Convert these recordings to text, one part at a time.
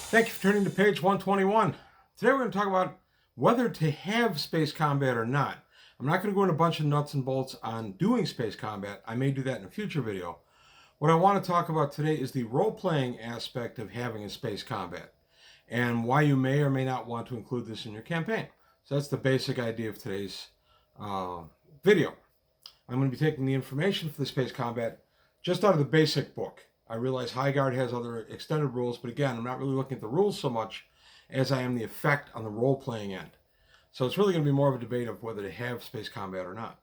Thank you for turning to page 121. Today we're going to talk about whether to have space combat or not. I'm not going to go into a bunch of nuts and bolts on doing space combat. I may do that in a future video. What I want to talk about today is the role-playing aspect of having a space combat and why you may or may not want to include this in your campaign. So that's the basic idea of today's video. I'm going to be taking the information for the space combat just out of the basic book. I realize Highguard has other extended rules, but again, I'm not really looking at the rules so much as I am the effect on the role-playing end. So it's really going to be more of a debate of whether to have space combat or not.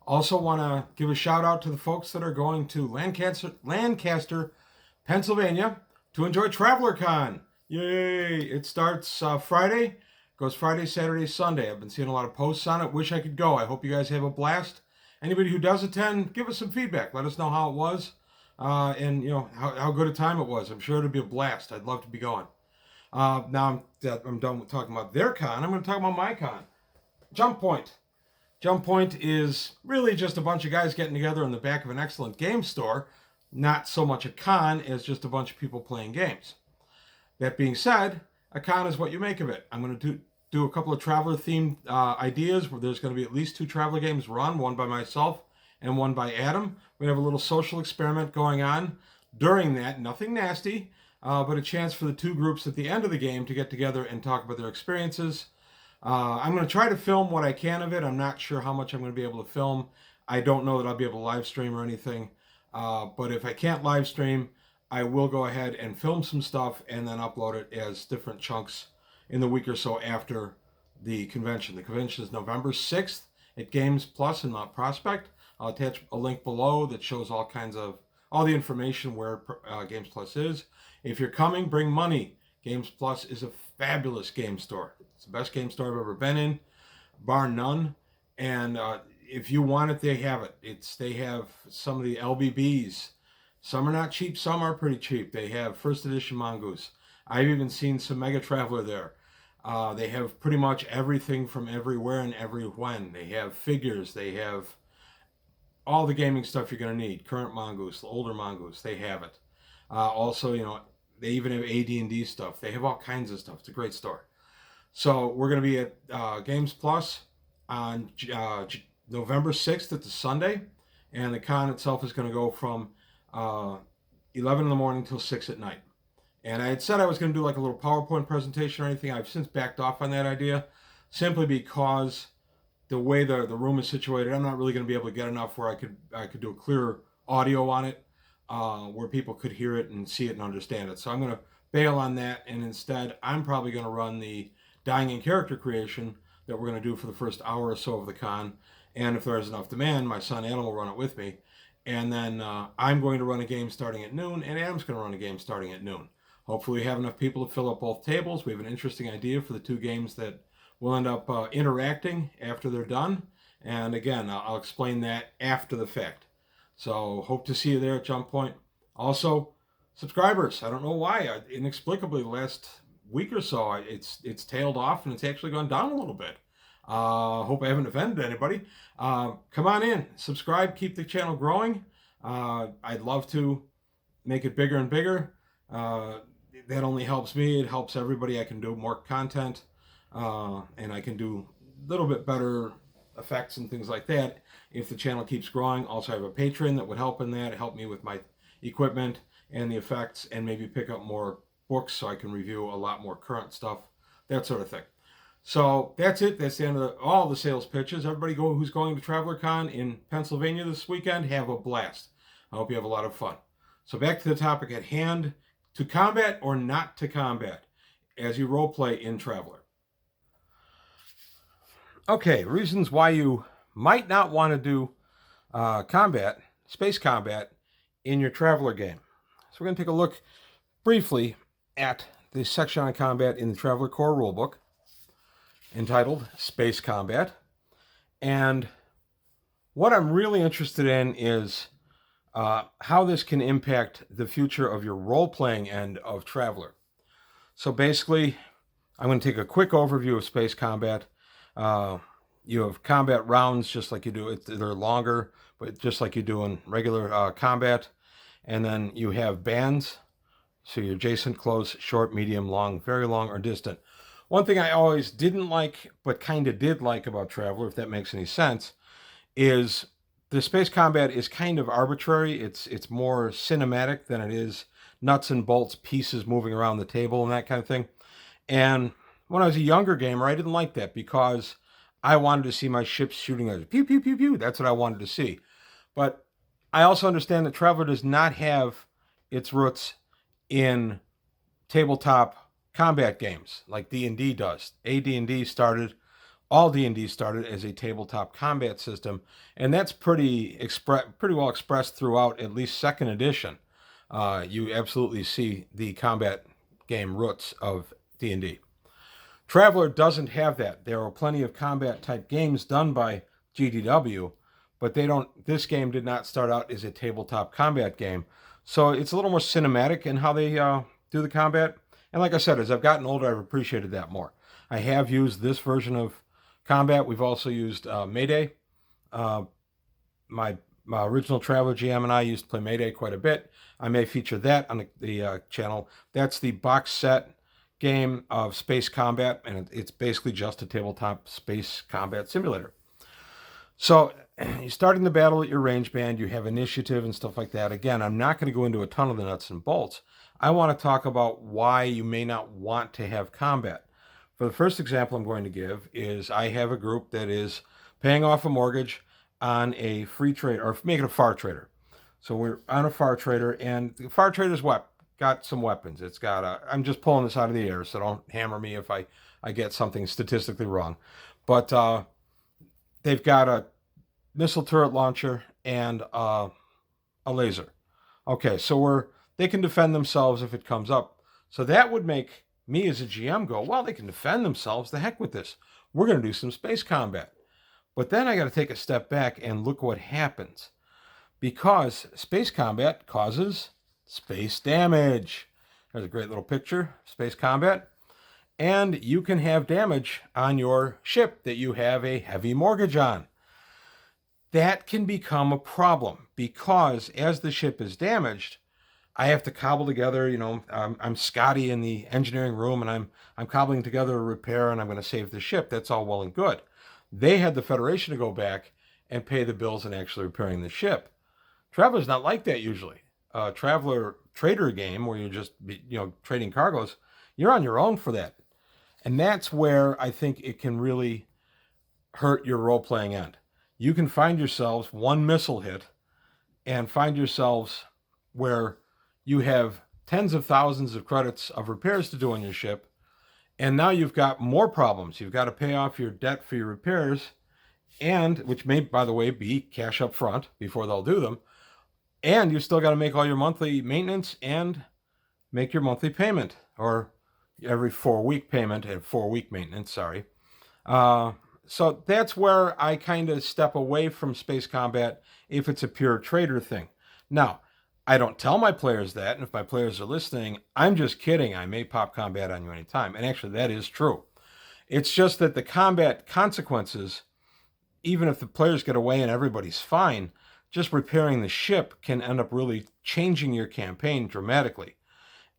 Also want to give a shout out to the folks that are going to Lancaster, Pennsylvania to enjoy TravelerCon. Yay! It starts Friday, goes Friday, Saturday, Sunday. I've been seeing a lot of posts on it. Wish I could go. I hope you guys have a blast. Anybody who does attend, give us some feedback. Let us know how it was. And you know how good a time it was. I'm sure it'll be a blast. I'd love to be going. Now I'm done with talking about their con. I'm going to talk about my con. Jump Point. Jump Point is really just a bunch of guys getting together in the back of an excellent game store. Not so much a con as just a bunch of people playing games. That being said, a con is what you make of it. I'm going to do a couple of Traveler-themed ideas where there's going to be at least 2 Traveler games run, one by myself and one by Adam. We have a little social experiment going on during that. Nothing nasty, but a chance for the 2 groups at the end of the game to get together and talk about their experiences. I'm going to try to film what I can of it. I'm not sure how much I'm going to be able to film. I don't know that I'll be able to live stream or anything. But if I can't live stream, I will go ahead and film some stuff and then upload it as different chunks in the week or so after the convention. The convention is November 6th at Games Plus in Mount Prospect. I'll attach a link below that shows all the information where Games Plus is. If you're coming, bring money. Games Plus is a fabulous game store. It's the best game store I've ever been in, bar none. And if you want it, they have it. They have some of the LBBs. Some are not cheap, some are pretty cheap. They have first edition Mongoose. I've even seen some Mega Traveler there. They have pretty much everything from everywhere and every when. They have figures. They have all the gaming stuff you're going to need. Current Mongoose, older Mongoose, they have it. Also, you know, they even have AD&D stuff. They have all kinds of stuff. It's a great store. So we're going to be at Games Plus on November 6th. It's a Sunday. And the con itself is going to go from 11 in the morning till 6 at night. And I had said I was going to do like a little PowerPoint presentation or anything. I've since backed off on that idea simply because the way the room is situated, I'm not really going to be able to get enough where I could do a clear audio on it where people could hear it and see it and understand it. So I'm going to bail on that, and instead I'm probably going to run the dying in character creation that we're going to do for the first hour or so of the con. And if there's enough demand, my son Adam will run it with me. And then I'm going to run a game starting at noon, and Adam's going to run a game starting at noon. Hopefully we have enough people to fill up both tables. We have an interesting idea for the 2 games that will end up interacting after they're done. And again, I'll explain that after the fact. So hope to see you there at Jump Point. Also, subscribers. I don't know why. Inexplicably, the last week or so, it's tailed off and it's actually gone down a little bit. Hope I haven't offended anybody. Come on in, subscribe, keep the channel growing. I'd love to make it bigger and bigger. That only helps me. It helps everybody. I can do more content, and I can do a little bit better effects and things like that if the channel keeps growing. Also, I have a Patreon that would help in that, help me with my equipment and the effects, and maybe pick up more books so I can review a lot more current stuff, that sort of thing. So that's it. That's the end of all the sales pitches. Everybody who's going to TravelerCon in Pennsylvania this weekend, have a blast. I hope you have a lot of fun. So back to the topic at hand. To combat or not to combat as you role play in Traveler. Okay, reasons why you might not want to do space combat in your Traveler game. So we're going to take a look briefly at the section on combat in the Traveler Core Rulebook entitled Space Combat. And what I'm really interested in is how this can impact the future of your role-playing end of Traveler. So basically, I'm going to take a quick overview of space combat. You have combat rounds just like you do. They're longer, but just like you do in regular combat. And then you have bands So your adjacent, close, short, medium, long, very long, or distant. One thing I always didn't like, but kind of did like about Traveller, if that makes any sense, is the space combat is kind of arbitrary. It's more cinematic than it is nuts and bolts, pieces moving around the table and that kind of thing. And when I was a younger gamer, I didn't like that because I wanted to see my ships shooting at pew pew pew pew. That's what I wanted to see. But I also understand that Traveller does not have its roots in tabletop combat games like D&D does. AD&D started all D&D started as a tabletop combat system, and that's pretty well expressed throughout at least second edition. You absolutely see the combat game roots of D&D. Traveller doesn't have that. There are plenty of combat type games done by GDW, but they don't. This game did not start out as a tabletop combat game, so it's a little more cinematic in how they do the combat. And like I said, as I've gotten older, I've appreciated that more. I have used this version of combat. We've also used Mayday. My original Traveller GM and I used to play Mayday quite a bit. I may feature that on the channel. That's the box set game of space combat, and it's basically just a tabletop space combat simulator. So you're starting the battle at your range band, you have initiative and stuff like that. Again, I'm not going to go into a ton of the nuts and bolts. I want to talk about why you may not want to have combat. For the first example I'm going to give is I have a group that is paying off a mortgage on a free trade, or making a far trader. So we're on a far trader, and the far trader's got some weapons. It's got I'm just pulling this out of the air, so don't hammer me if I get something statistically wrong. But they've got a missile turret launcher and a laser. Okay, so they can defend themselves if it comes up. So that would make me as a GM go, well, they can defend themselves. The heck with this. We're going to do some space combat. But then I got to take a step back and look what happens. Because space combat causes space damage. There's a great little picture, space combat. And you can have damage on your ship that you have a heavy mortgage on. That can become a problem because as the ship is damaged, I have to cobble together, I'm Scotty in the engineering room and I'm cobbling together a repair and I'm going to save the ship. That's all well and good. They had the Federation to go back and pay the bills and actually repairing the ship. Traveller's not like that usually. Traveller trader game where you're just trading cargoes, you're on your own for that. And that's where I think it can really hurt your role-playing end. You can find yourselves one missile hit and find yourselves where you have tens of thousands of credits of repairs to do on your ship, and now you've got more problems. You've got to pay off your debt for your repairs, and which may, by the way, be cash up front before they'll do them, and you've still got to make all your monthly maintenance and make your monthly payment, or every 4-week payment and 4-week maintenance, sorry. So that's where I kind of step away from space combat if it's a pure trader thing. Now, I don't tell my players that, and if my players are listening, I'm just kidding. I may pop combat on you anytime. And actually, that is true. It's just that the combat consequences, even if the players get away and everybody's fine, just repairing the ship can end up really changing your campaign dramatically.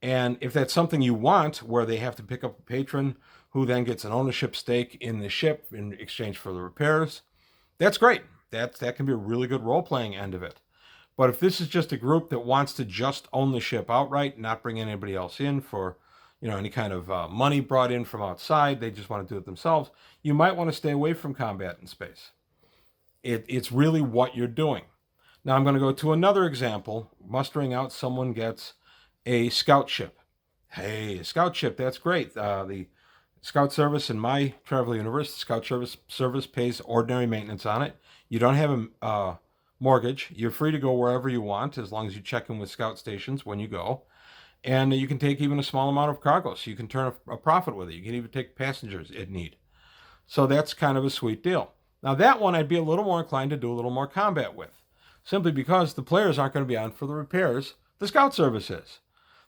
And if that's something you want, where they have to pick up a patron who then gets an ownership stake in the ship in exchange for the repairs, that's great. That can be a really good role-playing end of it. But if this is just a group that wants to just own the ship outright, not bring anybody else in for, any kind of money brought in from outside, they just want to do it themselves, you might want to stay away from combat in space. It's really what you're doing. Now I'm going to go to another example. Mustering out, someone gets a scout ship. Hey, a scout ship, that's great. The Scout Service in my Traveller universe, the Scout Service pays ordinary maintenance on it. You don't have a mortgage. You're free to go wherever you want as long as you check in with scout stations when you go. And you can take even a small amount of cargo, so you can turn a profit with it. You can even take passengers if need. So that's kind of a sweet deal. Now that one I'd be a little more inclined to do a little more combat with, simply because the players aren't going to be on for the repairs. The Scout Service is.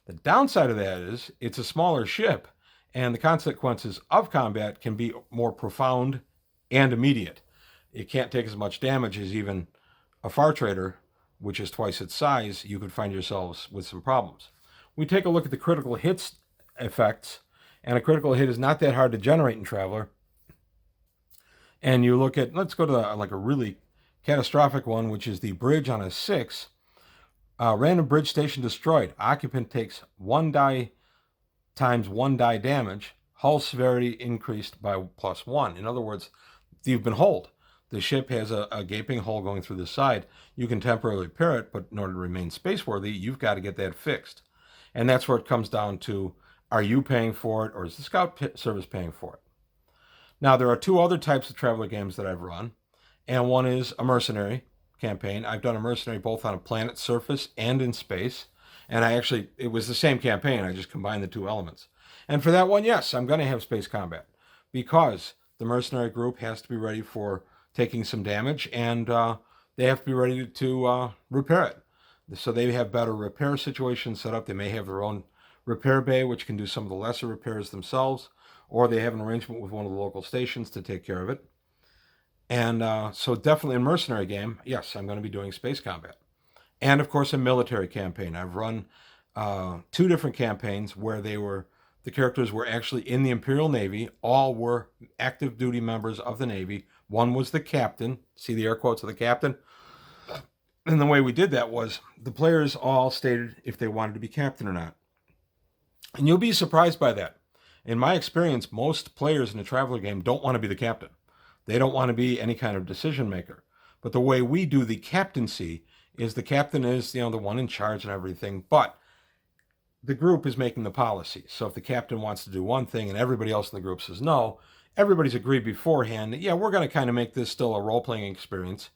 The downside of that is it's a smaller ship, and the consequences of combat can be more profound and immediate. It can't take as much damage as even a far trader, which is twice its size. You could find yourselves with some problems. we take a look at the critical hits effects, and a critical hit is not that hard to generate in Traveller. And you look at, let's go to like a really catastrophic one, which is the bridge on a 6. Random bridge station destroyed. Occupant takes 1 die times 1 die damage. Hull severity increased by +1. In other words, you've been hulled. The ship has a gaping hole going through the side. You can temporarily repair it, but in order to remain spaceworthy, you've got to get that fixed. And that's where it comes down to, are you paying for it, or is the Scout Service paying for it? Now, there are 2 other types of Traveller games that I've run, and one is a mercenary campaign. I've done a mercenary both on a planet's surface and in space, and it was the same campaign. I just combined the 2 elements. And for that one, yes, I'm going to have space combat, because the mercenary group has to be ready for taking some damage, and they have to be ready to repair it. So they have better repair situations set up. They may have their own repair bay, which can do some of the lesser repairs themselves, or they have an arrangement with one of the local stations to take care of it. And so definitely a mercenary game, yes, I'm going to be doing space combat. And of course, a military campaign. I've run 2 different campaigns where the characters were actually in the Imperial Navy. All were active duty members of the Navy. One was the captain. See the air quotes of the captain? And the way we did that was the players all stated if they wanted to be captain or not. And you'll be surprised by that. In my experience, most players in a Traveller game don't want to be the captain. They don't want to be any kind of decision maker. But the way we do the captaincy is the captain is, the one in charge and everything, but the group is making the policy. So if the captain wants to do one thing and everybody else in the group says no, everybody's agreed beforehand that, yeah, we're going to kind of make this still a role-playing experience,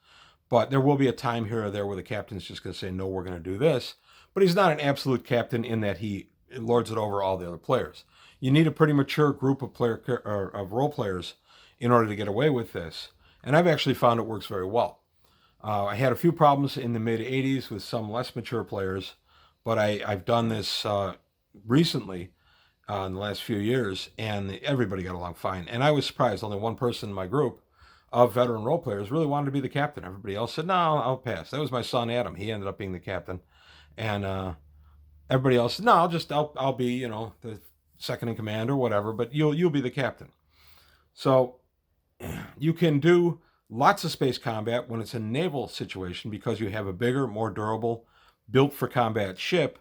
but there will be a time here or there where the captain's just going to say, no, we're going to do this. But he's not an absolute captain in that he lords it over all the other players. You need a pretty mature group of role players in order to get away with this. And I've actually found it works very well. I had a few problems in the mid-'80s with some less mature players, but I've done this recently in the last few years, and everybody got along fine. And I was surprised. Only one person in my group of veteran role players really wanted to be the captain. Everybody else said, no, I'll pass. That was my son, Adam. He ended up being the captain. And everybody else said, no, I'll be, the second in command or whatever, but you'll be the captain. So you can do lots of space combat when it's a naval situation because you have a bigger, more durable, built for combat ship,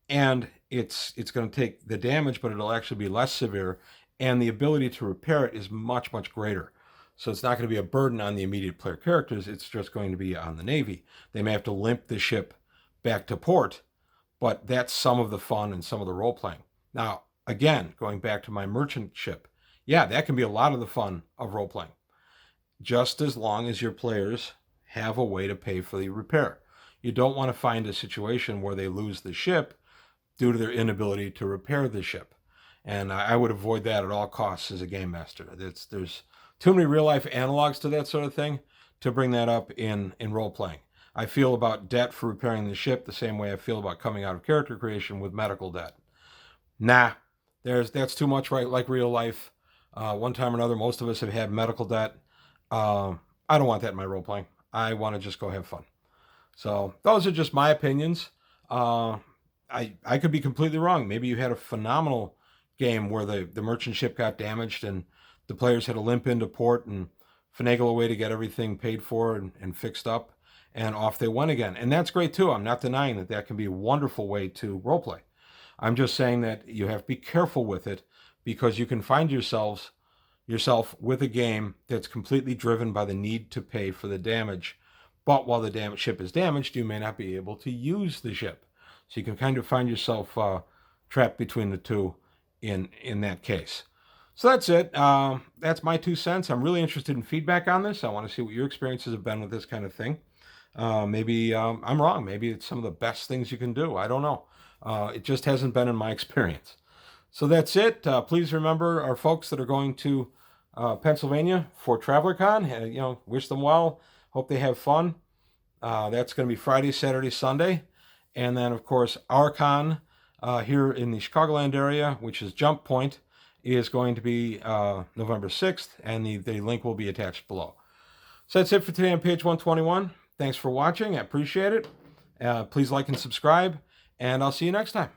and it's going to take the damage, but it'll actually be less severe, and the ability to repair it is much, much greater. So it's not going to be a burden on the immediate player characters. It's just going to be on the Navy. They may have to limp the ship back to port, but that's some of the fun and some of the role-playing. Now, again, going back to my merchant ship, yeah, that can be a lot of the fun of role-playing, just as long as your players have a way to pay for the repair. You don't want to find a situation where they lose the ship due to their inability to repair the ship. And I would avoid that at all costs as a game master. There's too many real-life analogs to that sort of thing to bring that up in role-playing. I feel about debt for repairing the ship the same way I feel about coming out of character creation with medical debt. Nah, that's too much, right? Like real life. One time or another, most of us have had medical debt. I don't want that in my role-playing. I want to just go have fun. So those are just my opinions. I could be completely wrong. Maybe you had a phenomenal game where the merchant ship got damaged and the players had to limp into port and finagle away to get everything paid for and fixed up, and off they went again. And that's great too. I'm not denying that can be a wonderful way to roleplay. I'm just saying that you have to be careful with it because you can find yourself with a game that's completely driven by the need to pay for the damage. But while the ship is damaged, you may not be able to use the ship. So you can kind of find yourself trapped between the two in that case. So that's it. That's my 2 cents. I'm really interested in feedback on this. I want to see what your experiences have been with this kind of thing. Maybe I'm wrong. Maybe it's some of the best things you can do. I don't know. It just hasn't been in my experience. So that's it. Please remember our folks that are going to Pennsylvania for TravellerCon. Wish them well. Hope they have fun. That's going to be Friday, Saturday, Sunday. And then, of course, our con here in the Chicagoland area, which is Jump Point, is going to be November 6th, and the link will be attached below. So that's it for today on page 121. Thanks for watching. I appreciate it. Please like and subscribe, and I'll see you next time.